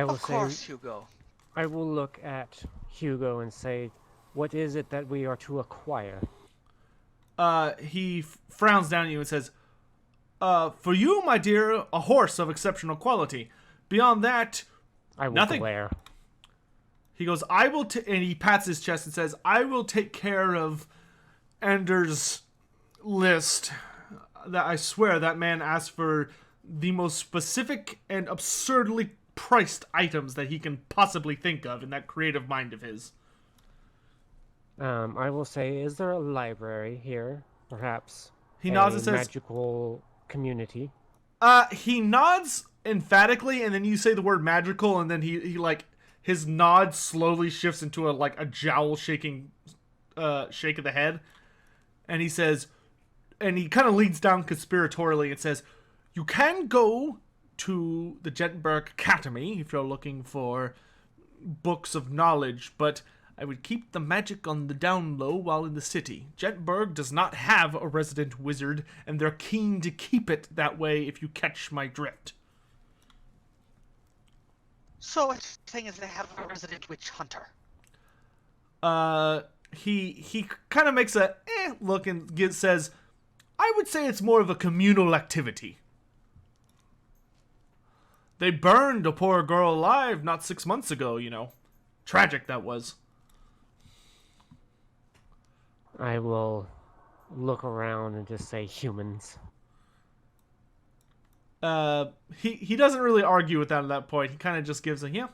Of course, Hugo. I will look at Hugo and say, what is it that we are to acquire? He frowns down at you and says, for you, my dear, a horse of exceptional quality. Beyond that, I will nothing. glare. He goes, and he pats his chest and says, I will take care of Anders' list. That I swear that man asked for the most specific and absurdly priced items that he can possibly think of in that creative mind of his. I will say, is there a library here? Perhaps he nods and says, magical community? He nods emphatically, and then you say the word magical, and then he like, his nod slowly shifts into a jowl shaking shake of the head. And he says, and he kind of leans down conspiratorially and says, you can go to the Jettenburg Academy if you're looking for books of knowledge, but I would keep the magic on the down low while in the city. Jettenburg does not have a resident wizard, and they're keen to keep it that way if you catch my drift. So what you're saying is they have a resident witch hunter. He kind of makes a look and says, I would say it's more of a communal activity. They burned a poor girl alive not 6 months ago, you know. Tragic that was. I will look around and just say humans. He doesn't really argue with that at that point. He kind of just gives a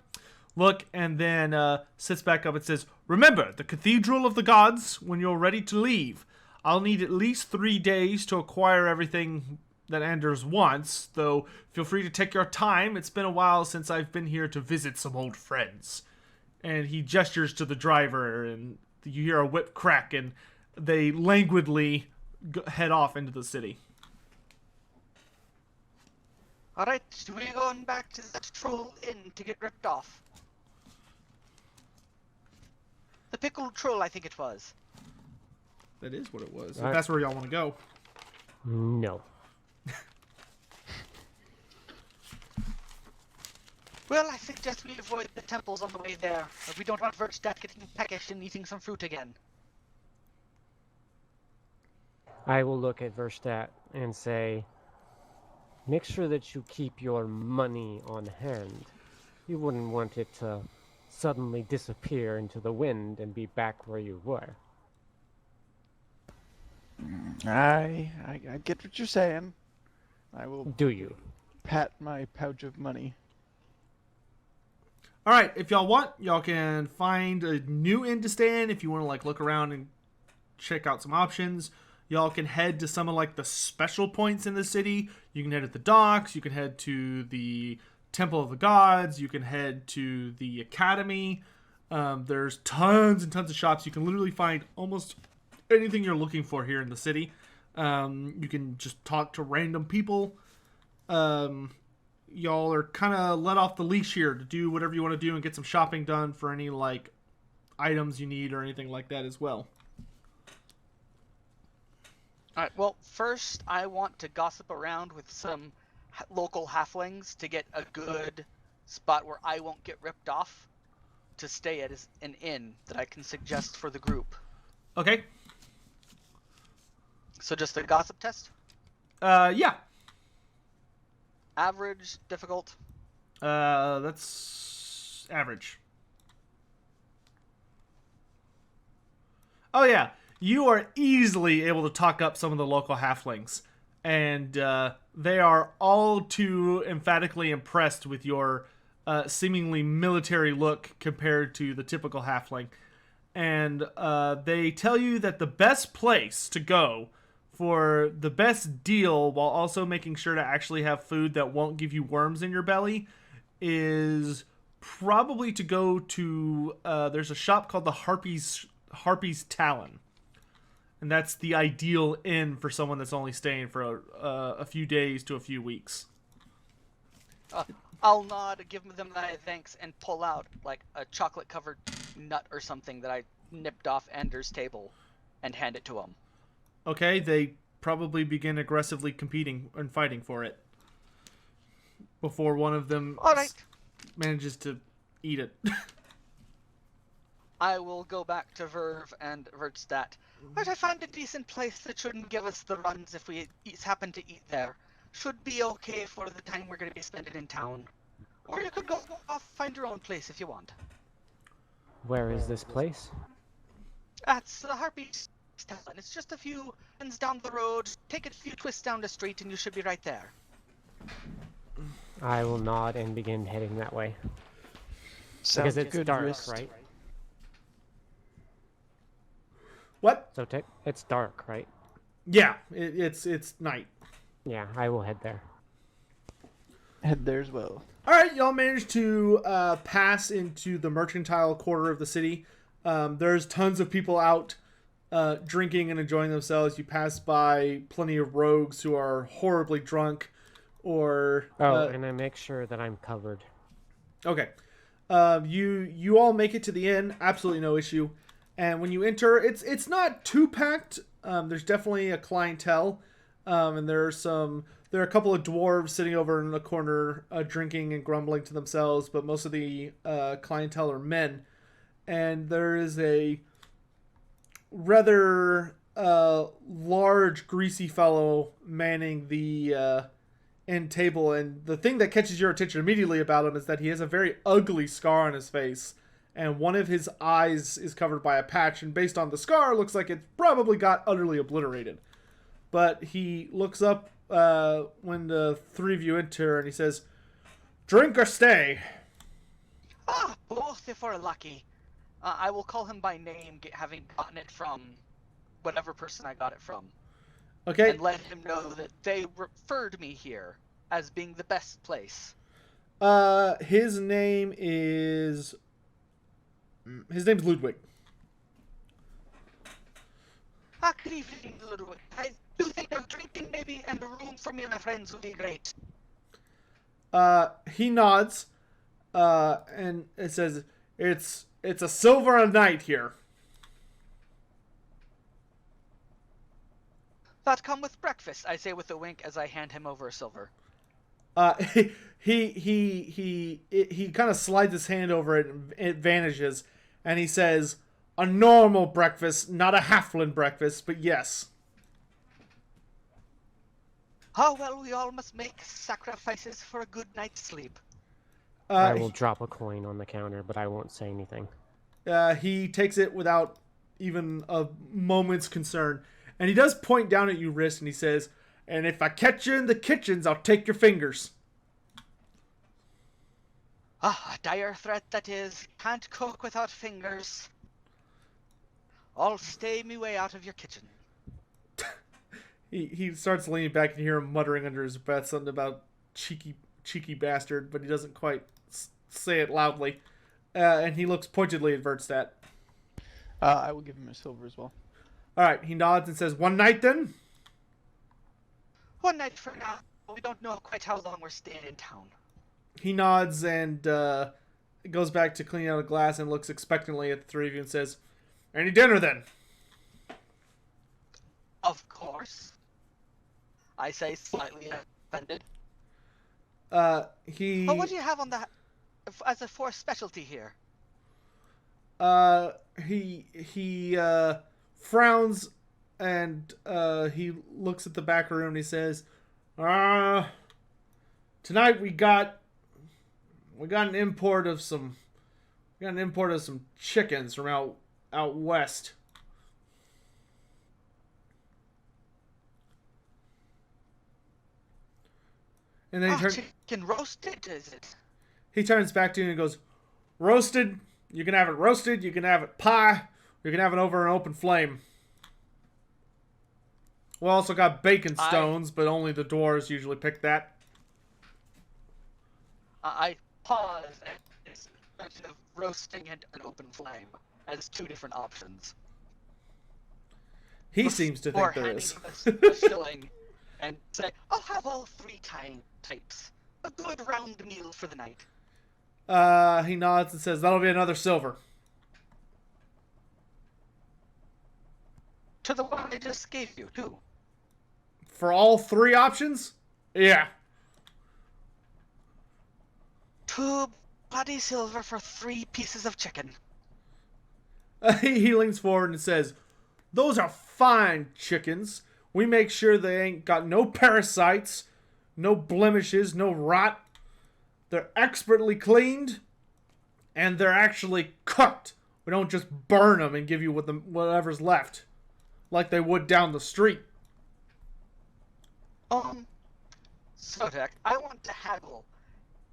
look and then sits back up and says, remember, the Cathedral of the Gods, when you're ready to leave. I'll need at least 3 days to acquire everything that Anders wants, though feel free to take your time. It's been a while since I've been here to visit some old friends. And he gestures to the driver, and you hear a whip crack, and they languidly head off into the city. Alright, we're going back to that troll inn to get ripped off. The pickled troll, I think it was. That is what it was. If that's where y'all want to go. No. Well, I suggest we avoid the temples on the way there. We don't want Vertstadt getting peckish and eating some fruit again. I will look at Verstadt and say, make sure that you keep your money on hand. You wouldn't want it to suddenly disappear into the wind and be back where you were. I get what you're saying. I will. Do you? Pat my pouch of money. Alright, if y'all want, y'all can find a new inn to stay in if you want to look around and check out some options. Y'all can head to some of the special points in the city. You can head to the docks, you can head to the Temple of the Gods, you can head to the Academy. There's tons and tons of shops. You can literally find almost anything you're looking for here in the city. You can just talk to random people. Y'all are kind of let off the leash here to do whatever you want to do and get some shopping done for any items you need or anything like that as well. Alright, well, first I want to gossip around with some local halflings to get a good spot where I won't get ripped off to stay at an inn that I can suggest for the group. Okay. So just a gossip test? Yeah. Average, difficult? That's average. Oh yeah, you are easily able to talk up some of the local halflings, and they are all too emphatically impressed with your seemingly military look compared to the typical halfling. And they tell you that the best place to go for the best deal while also making sure to actually have food that won't give you worms in your belly is probably to go to there's a shop called the Harpy's Talon, and that's the ideal inn for someone that's only staying for a few days to a few weeks. I'll nod, give them my thanks, and pull out a chocolate covered nut or something that I nipped off Anders' table and hand it to him. Okay, they probably begin aggressively competing and fighting for it before one of them manages to eat it. I will go back to Verve and Vertstat. But I found a decent place that shouldn't give us the runs if we happen to eat there. Should be okay for the time we're going to be spending in town. Or you could go off find your own place if you want. Where is this place? That's the Harpy's Town. It's just a few ends down the road. Take a few twists down the street and you should be right there. I will nod and begin heading that way. Sounds Because it's good, dark, wrist. right? What? Sotek, it's dark, right? Yeah, it's night. Yeah, I will head there. Head there as well. All right, y'all managed to pass into the mercantile quarter of the city. There's tons of people out drinking and enjoying themselves. You pass by plenty of rogues who are horribly drunk, or and I make sure that I'm covered. okay. You all make it to the inn, absolutely no issue. And when you enter, it's not too packed. There's definitely a clientele, and there are a couple of dwarves sitting over in the corner, drinking and grumbling to themselves. But most of the clientele are men, and there is a rather large, greasy fellow manning the end table. And the thing that catches your attention immediately about him is that he has a very ugly scar on his face. And one of his eyes is covered by a patch, and based on the scar, looks like it probably got utterly obliterated. But he looks up when the three of you enter, and he says, "Drink or stay?" Ah, both if we're lucky. I will call him by name, having gotten it from whatever person I got it from. Okay. And let him know that they referred me here as being the best place. His name is Ludwig. Ah, good evening, Ludwig. I do think of drinking maybe, and a room for me and my friends would be great. He nods, and it says, It's a silver a night here." That come with breakfast, I say with a wink as I hand him over a silver. He kind of slides his hand over it, and it vanishes, and he says, "A normal breakfast, not a halfling breakfast, but yes." Oh, well, we all must make sacrifices for a good night's sleep. I will drop a coin on the counter, but I won't say anything. He takes it without even a moment's concern, and he does point down at you, Wrist, and he says, "And if I catch you in the kitchens, I'll take your fingers." Ah, a dire threat that is. Can't cook without fingers. I'll stay me way out of your kitchen. He starts leaning back, and you hear him muttering under his breath something about cheeky bastard, but he doesn't quite say it loudly. And he looks pointedly at Vertstat. I will give him a silver as well. All right, he nods and says, "One night then?" One night for now. We don't know quite how long we're staying in town. He nods and goes back to cleaning out a glass and looks expectantly at the three of you and says, "Any dinner then?" Of course. I say, slightly offended. He Oh, what do you have on the as a forced specialty here? he frowns and he looks at the back room and he says, "Tonight we got an import of some chickens from out west." And then chicken roasted, is it? he turns back to you and goes, "Roasted. You can have it roasted. You can have it pie. You can have it over an open flame. We also got bacon stones, but only the dwarves usually pick that." I pause at this mention of roasting and an open flame as two different options. He seems to think there is. A shilling and say, "I'll have all three types. A good round meal for the night." He nods and says, "That'll be another silver." To the one I just gave you, too. For all three options? Yeah. Too bloody silver for 3 pieces of chicken. He leans forward and says, "Those are fine chickens. We make sure they ain't got no parasites, no blemishes, no rot. They're expertly cleaned, and they're actually cooked. We don't just burn them and give you whatever's left, like they would down the street." Sotek, I want to haggle.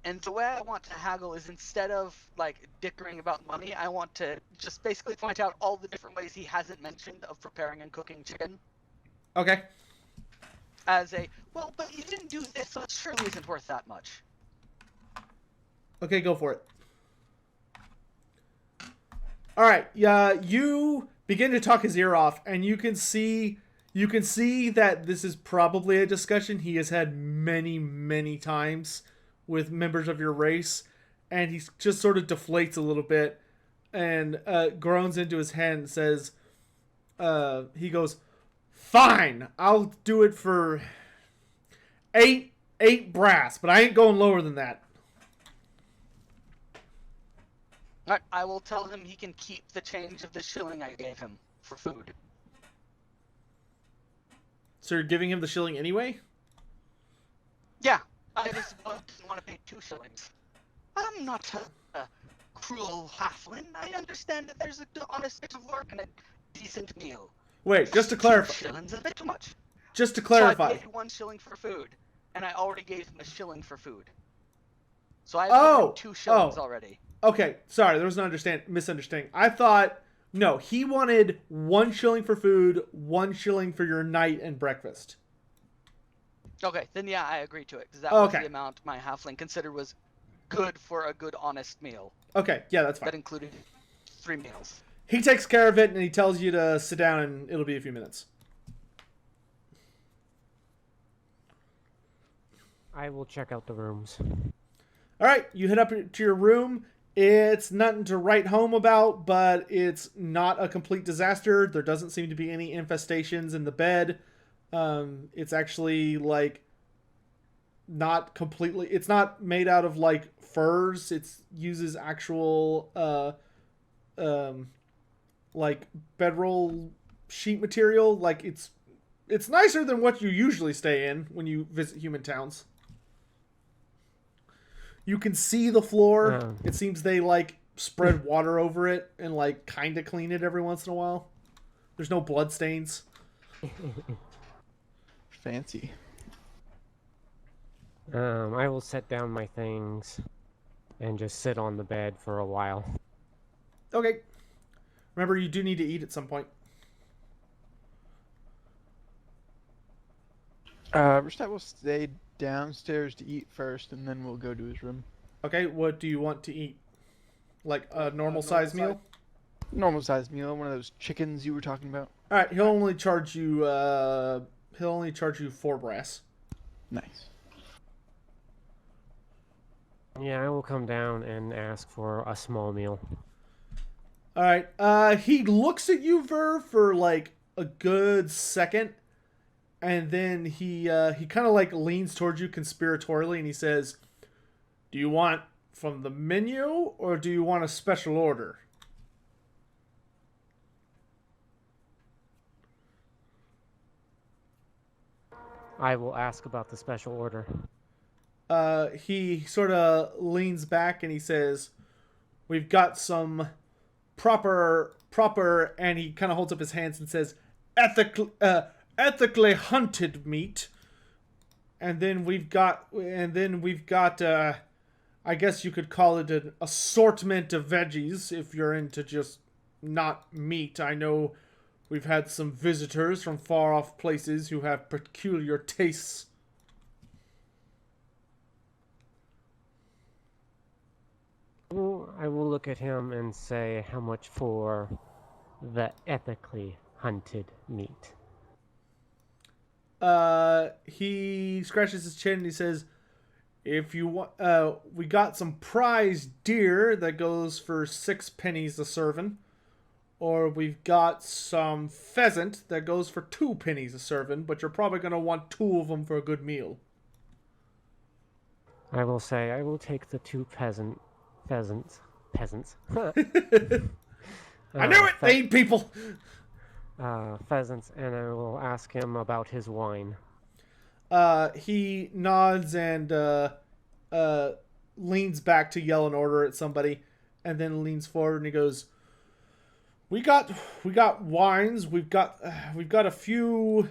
And the way I want to haggle is instead of, like, dickering about money, I want to just basically point out all the different ways he hasn't mentioned of preparing and cooking chicken. Okay. As a, well, but you didn't do this, so it surely isn't worth that much. Okay, go for it. Alright, you begin to talk his ear off, and you can see that this is probably a discussion he has had many, many times with members of your race, and he just sort of deflates a little bit and groans into his hand and says, he goes, "Fine, I'll do it for eight brass, but I ain't going lower than that." Alright, I will tell him he can keep the change of the shilling I gave him for food. So you're giving him the shilling anyway? Yeah, I just didn't want to pay 2 shillings. I'm not a cruel halfling. I understand that there's an honest bit of work and a decent meal. Wait, just to 2 clarify. shillings is a bit too much. Just to So clarify. I paid 1 shilling for food, and I already gave him a shilling for food. So I've given him 2 shillings already. Okay, sorry, there was an misunderstanding. I thought, no, he wanted 1 shilling for food, 1 shilling for your night and breakfast. Okay, then yeah, I agree to it, because that was Okay. the amount my halfling considered was good for a good, honest meal. Okay, yeah, that's That fine. included 3 meals. He takes care of it, and he tells you to sit down, and it'll be a few minutes. I will check out the rooms. Alright, you head up to your room. It's nothing to write home about, but it's not a complete disaster. There doesn't seem to be any infestations in the bed. It's actually, like, not completely... It's not made out of, like, furs. It uses actual, like, bedroll sheet material. Like, it's nicer than what you usually stay in when you visit human towns. You can see the floor. Oh. It seems they, like, spread water over it and, like, kind of clean it every once in a while. There's no blood stains. Fancy. I will set down my things and just sit on the bed for a while. Okay. Remember, you do need to eat at some point. Verstappen will stay downstairs to eat first, and then we'll go to his room. Okay, what do you want to eat? Like a normal size meal? Normal size meal, one of those chickens you were talking about. Alright, he'll only charge you 4 brass. Nice. Yeah, I will come down and ask for a small meal. Alright, he looks at you, Ver, for like a good second, and then he kind of like leans towards you conspiratorially, and he says, "Do you want from the menu, or do you want a special order?" I will ask about the special order. He sort of leans back and he says, "We've got some proper," and he kind of holds up his hands and says, ethically hunted meat. And then we've got, I guess you could call it an assortment of veggies if you're into just not meat. I know we've had some visitors from far off places who have peculiar tastes. I will look at him and say how much for the ethically hunted meat. He scratches his chin and he says, "If you want, we got some prize deer that goes for 6 pennies a serving, or we've got some pheasant that goes for 2 pennies a serving, but you're probably gonna want 2 of them for a good meal." I will say I will take the 2 pheasant Peasants. I knew it! They eat people! Pheasants, and I will ask him about his wine. He nods and leans back to yell an order at somebody, and then leans forward and he goes, "We got wines. We've got a few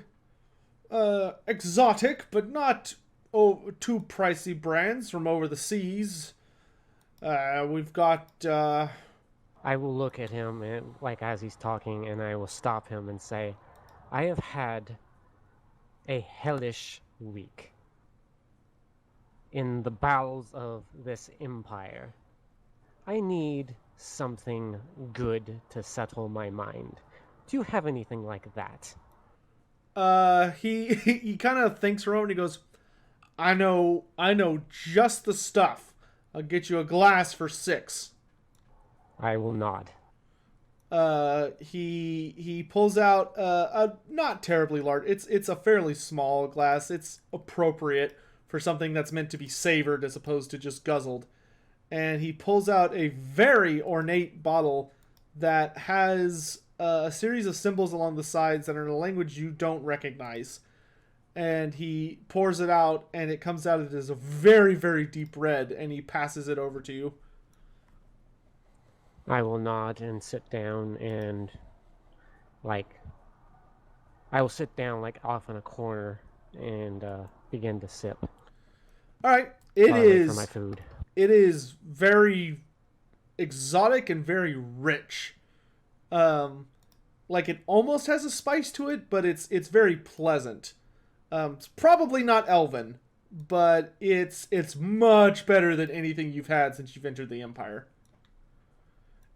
exotic but not too pricey brands from over the seas. We've got I will look at him and, like as he's talking, and I will stop him and say, I have had a hellish week in the bowels of this empire. I need something good to settle my mind. Do you have anything like that? he kind of thinks for a moment and he goes, I know just the stuff. I'll get you a glass for 6. I will nod. He pulls out a not terribly large. It's a fairly small glass. It's appropriate for something that's meant to be savored as opposed to just guzzled. And he pulls out a very ornate bottle that has a series of symbols along the sides that are in a language you don't recognize. And he pours it out, and it comes out as a very, very deep red, and he passes it over to you. I will nod and sit down and, I will sit down, off in a corner and begin to sip. All right. It is for my food. It is very exotic and very rich. It almost has a spice to it, but it's very pleasant. It's probably not elven, but it's much better than anything you've had since you've entered the Empire.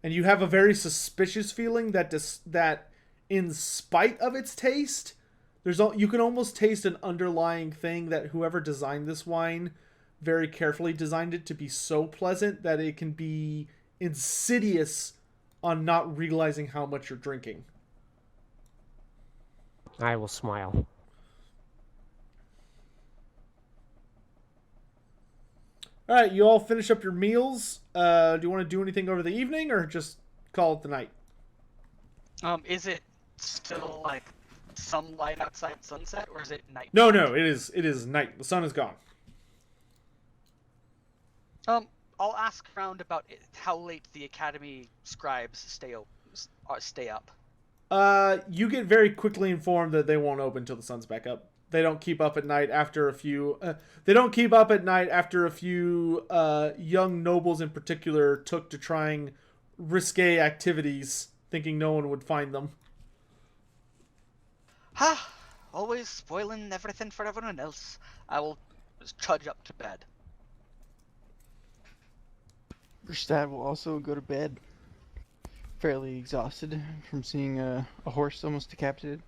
And you have a very suspicious feeling that in spite of its taste, you can almost taste an underlying thing that whoever designed this wine very carefully designed it to be so pleasant that it can be insidious on not realizing how much you're drinking. I will smile. All right, you all finish up your meals. Do you want to do anything over the evening or just call it the night? Is it still some light outside sunset, or is it night? No, it is night. The sun is gone. I'll ask around about how late the academy scribes stay up. You get very quickly informed that they won't open until the sun's back up. They don't keep up at night after a few. Young nobles in particular took to trying risque activities, thinking no one would find them. Ha! Always spoiling everything for everyone else. I will just trudge up to bed. Verstadt will also go to bed, fairly exhausted from seeing a horse almost decapitated.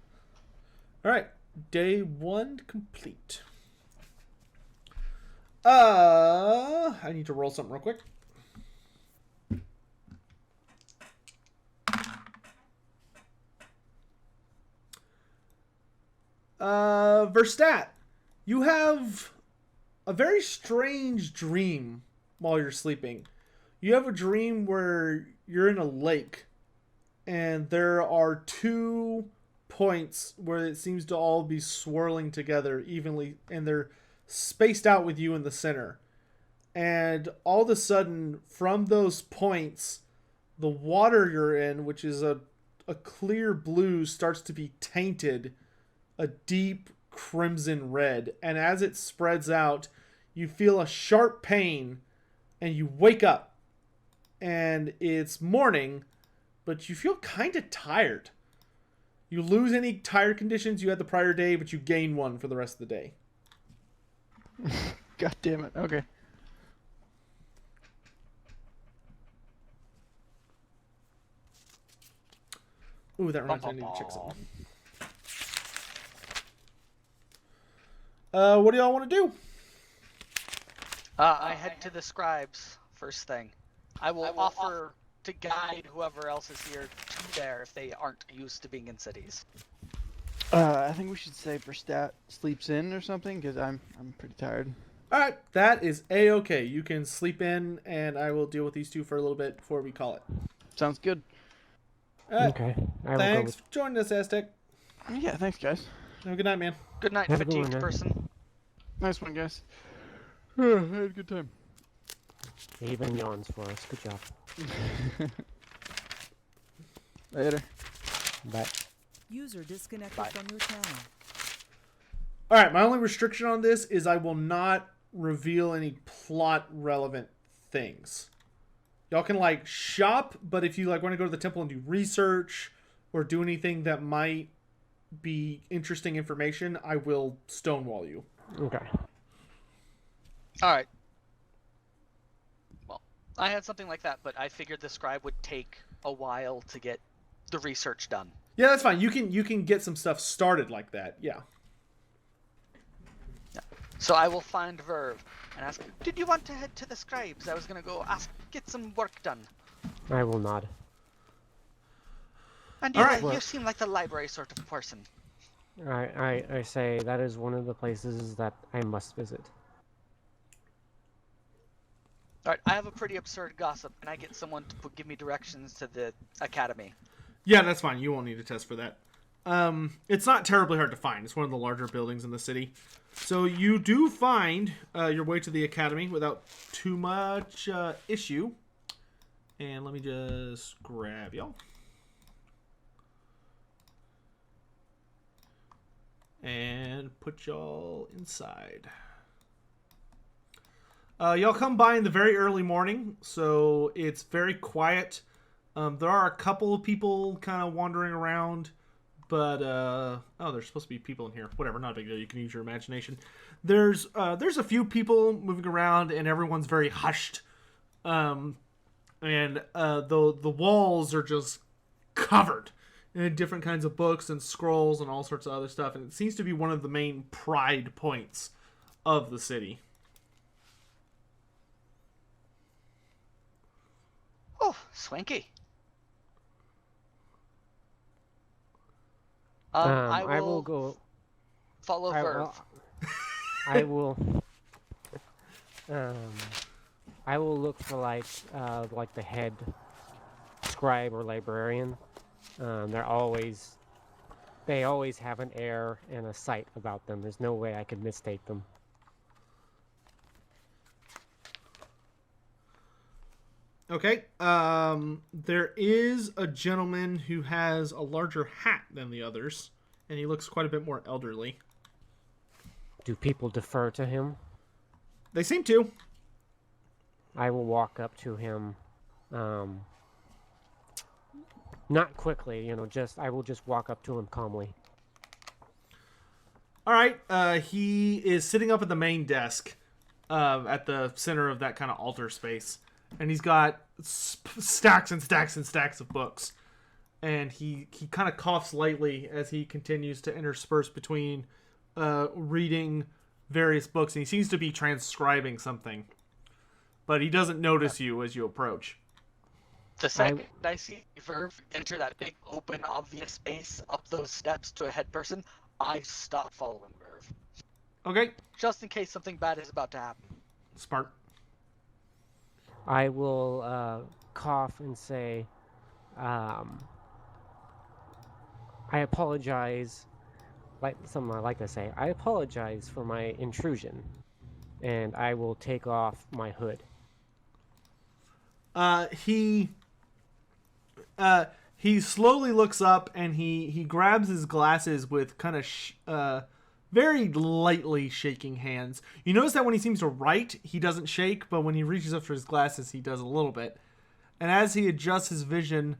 All right. Day 1 complete. I need to roll something real quick. Verstadt, you have a very strange dream while you're sleeping. You have a dream where you're in a lake, and there are 2 points where it seems to all be swirling together evenly, and they're spaced out with you in the center. And all of a sudden, from those points, the water you're in, which is a clear blue, starts to be tainted a deep crimson red. And as it spreads out, you feel a sharp pain, and you wake up. And it's morning, but you feel kind of tired. You lose any tired conditions you had the prior day, but you gain 1 for the rest of the day. God damn it. Okay. Ooh, that reminds me I need to check something. What do y'all want to do? I head to the scribes first thing. I will offer to guide whoever else is here to there if they aren't used to being in cities. I think we should say Verstadt sleeps in or something, because I'm pretty tired. All right, that is A-okay. You can sleep in, and I will deal with these two for a little bit before we call it. Sounds good. All right. Okay. I will Thanks go for joining us, Aztec. Yeah, thanks, guys. Have a good night, man. Good night, Have a good fatigued one, man. person. Nice one, guys. I had a good time. with. Even yawns for us. Good job. Later. Bye. User disconnected Bye. from your channel. All right, my only restriction on this is I will not reveal any plot-relevant things. Y'all can, like, shop, but if you, like, want to go to the temple and do research or do anything that might be interesting information, I will stonewall you. Okay. All right. Well, I had something like that, but I figured the scribe would take a while to get the research done. Yeah, that's fine. You can get some stuff started like that. Yeah. So I will find Verve and ask, did you want to head to the scribes? I was going to go get some work done. I will nod. And All you, right. you seem like the library sort of person. I say that is one of the places that I must visit. All right, I have a pretty absurd gossip, and I get someone to give me directions to the academy. Yeah, that's fine. You won't need a test for that. It's not terribly hard to find. It's one of the larger buildings in the city. So you do find your way to the academy without too much issue. And let me just grab y'all. And put y'all inside. Y'all come by in the very early morning, so it's very quiet. There are a couple of people kind of wandering around, but oh, there's supposed to be people in here. Whatever, not a big deal. You can use your imagination. There's a few people moving around, and everyone's very hushed. And the walls are just covered in different kinds of books and scrolls and all sorts of other stuff, and it seems to be one of the main pride points of the city. Oh, swanky. I will go. follow Verve. I will. I will look for like the head scribe or librarian. They always have an air and a sight about them. There's no way I could mistake them. Okay. There is a gentleman who has a larger hat than the others, and he looks quite a bit more elderly. Do people defer to him? They seem to. I will walk up to him. Not quickly, I will just walk up to him calmly. All right. He is sitting up at the main desk, at the center of that kind of altar space, and he's got stacks and stacks and stacks of books. And he kind of coughs lightly as he continues to intersperse between reading various books, and he seems to be transcribing something, but he doesn't notice you as you approach. The second I see Verve enter that big, open, obvious space up those steps to a head person, I stop following Verve. Okay. Just in case something bad is about to happen. Smart. I will cough and say, I apologize. Like something I like to say, I apologize for my intrusion, and I will take off my hood. He slowly looks up and he grabs his glasses with kind of very lightly shaking hands. You notice that when he seems to write, he doesn't shake, but when he reaches up for his glasses, he does a little bit. And as he adjusts his vision,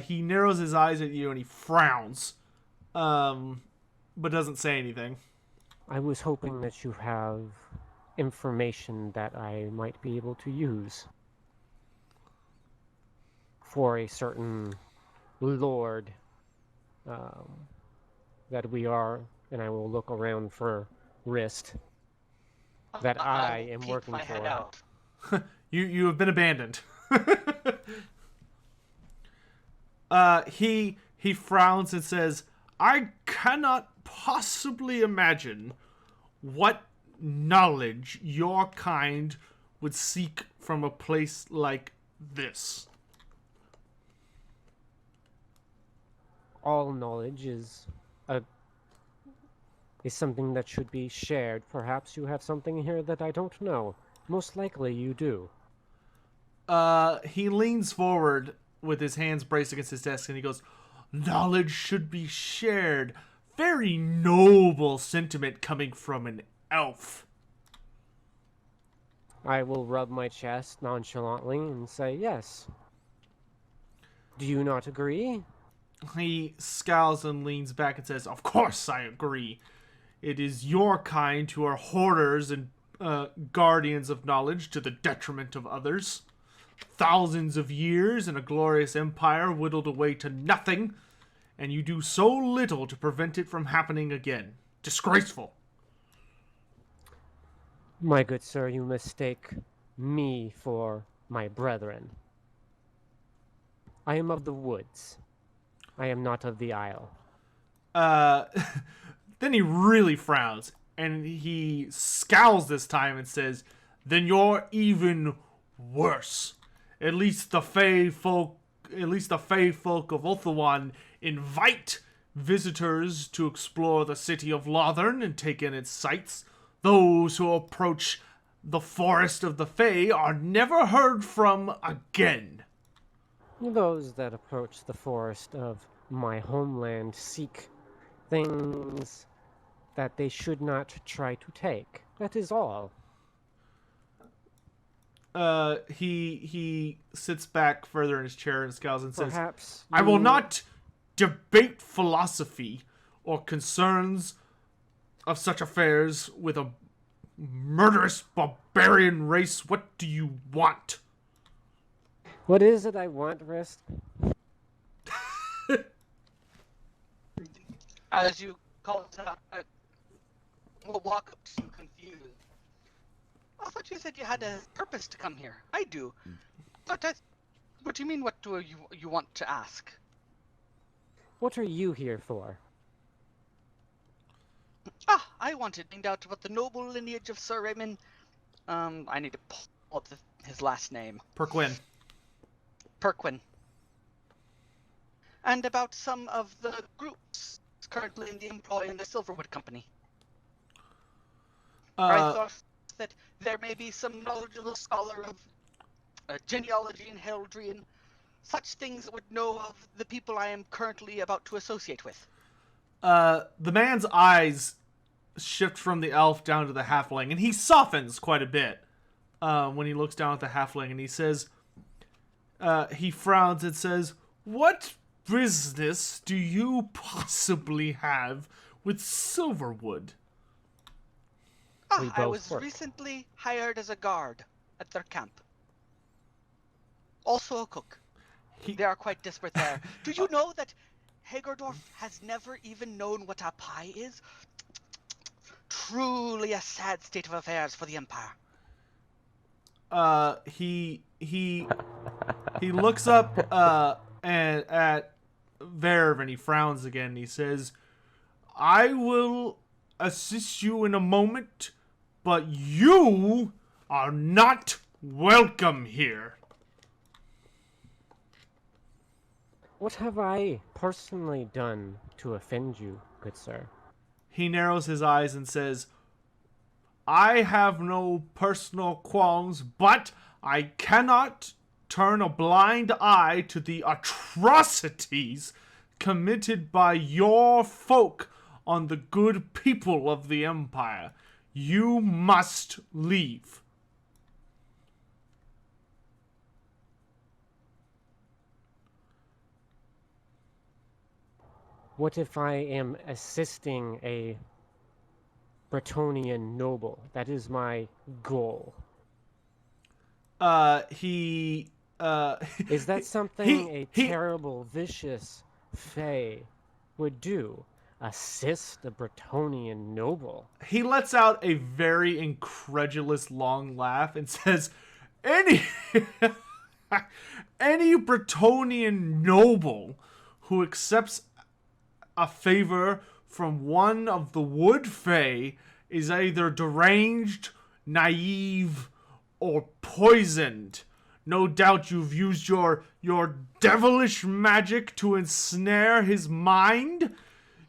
he narrows his eyes at you and he frowns, but doesn't say anything. I was hoping that you have information that I might be able to use for a certain lord that we are, and I will look around for wrist that I am working my head for. out. You have been abandoned. He frowns and says, I cannot possibly imagine what knowledge your kind would seek from a place like this? All knowledge is something that should be shared. Perhaps you have something here that I don't know. Most likely you do. He leans forward with his hands braced against his desk and he goes, knowledge should be shared. Very noble sentiment coming from an elf. I will rub my chest nonchalantly and say yes. Do you not agree? He scowls and leans back and says, of course I agree. It is your kind who are hoarders and guardians of knowledge to the detriment of others. Thousands of years in a glorious empire whittled away to nothing, and you do so little to prevent it from happening again. Disgraceful. My good sir, you mistake me for my brethren. I am of the woods. I am not of the isle. Then he really frowns, and he scowls this time and says, then you're even worse. At least the Fey folk of Ulthuan invite visitors to explore the city of Lothern and take in its sights. Those who approach the forest of the Fey are never heard from again. Those that approach the forest of my homeland seek things that they should not try to take. That is all. He sits back further in his chair and scowls and says, Perhaps I will not debate philosophy or concerns of such affairs with a murderous barbarian race. What do you want? What is it I want, Rist? As you call it out, I will walk up to you confused. I thought you said you had a purpose to come here. I do. But what do you mean, what do you want to ask? What are you here for? I wanted to find out about the noble lineage of Sir Raymond. I need to pull up his last name. Perquin. And about some of the groups currently in the employ in the Silverwood Company. I thought that there may be some knowledgeable scholar of genealogy and heraldry and such things that would know of the people I am currently about to associate with. The man's eyes shift from the elf down to the halfling, and he softens quite a bit when he looks down at the halfling, and he says, he frowns and says, what business do you possibly have with Silverwood? I was recently hired as a guard at their camp. Also a cook. They are quite desperate there. Do you know that Hagerdorf has never even known what a pie is? Truly a sad state of affairs for the Empire. He looks up and at Verve and he frowns again. And he says, I will assist you in a moment, but you are not welcome here. What have I personally done to offend you, good sir? He narrows his eyes and says, I have no personal qualms, but I cannot turn a blind eye to the atrocities committed by your folk on the good people of the Empire. You must leave. What if I am assisting a Bretonnian noble? That is my goal. Is Is that something a terrible, vicious Fey would do? Assist a Bretonnian noble? He lets out a very incredulous long laugh and says, any Bretonnian noble who accepts a favor from one of the Wood Fae is either deranged, naive, or poisoned. No doubt you've used your devilish magic to ensnare his mind.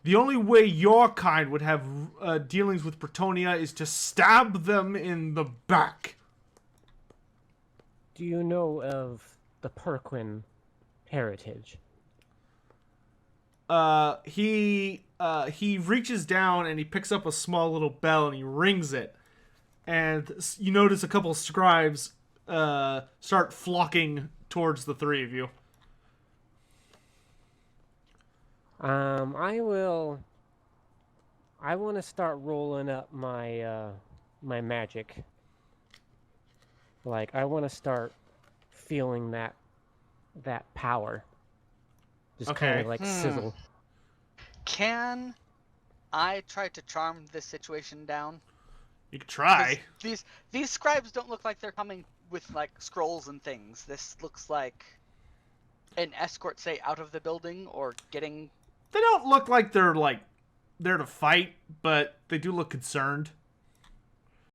The only way your kind would have dealings with Bretonia is to stab them in the back. Do you know of the Perquin heritage? He reaches down and he picks up a small little bell and he rings it. And you notice a couple scribes start flocking towards the three of you. I want to start rolling up my my magic. Like, I want to start feeling that power. Just kind Okay. of like sizzle. Can I try to charm this situation down? You could try. 'Cause these scribes don't look like they're coming with like scrolls and things. This looks like an escort, say, out of the building or getting. They don't look like they're like there to fight, but they do look concerned.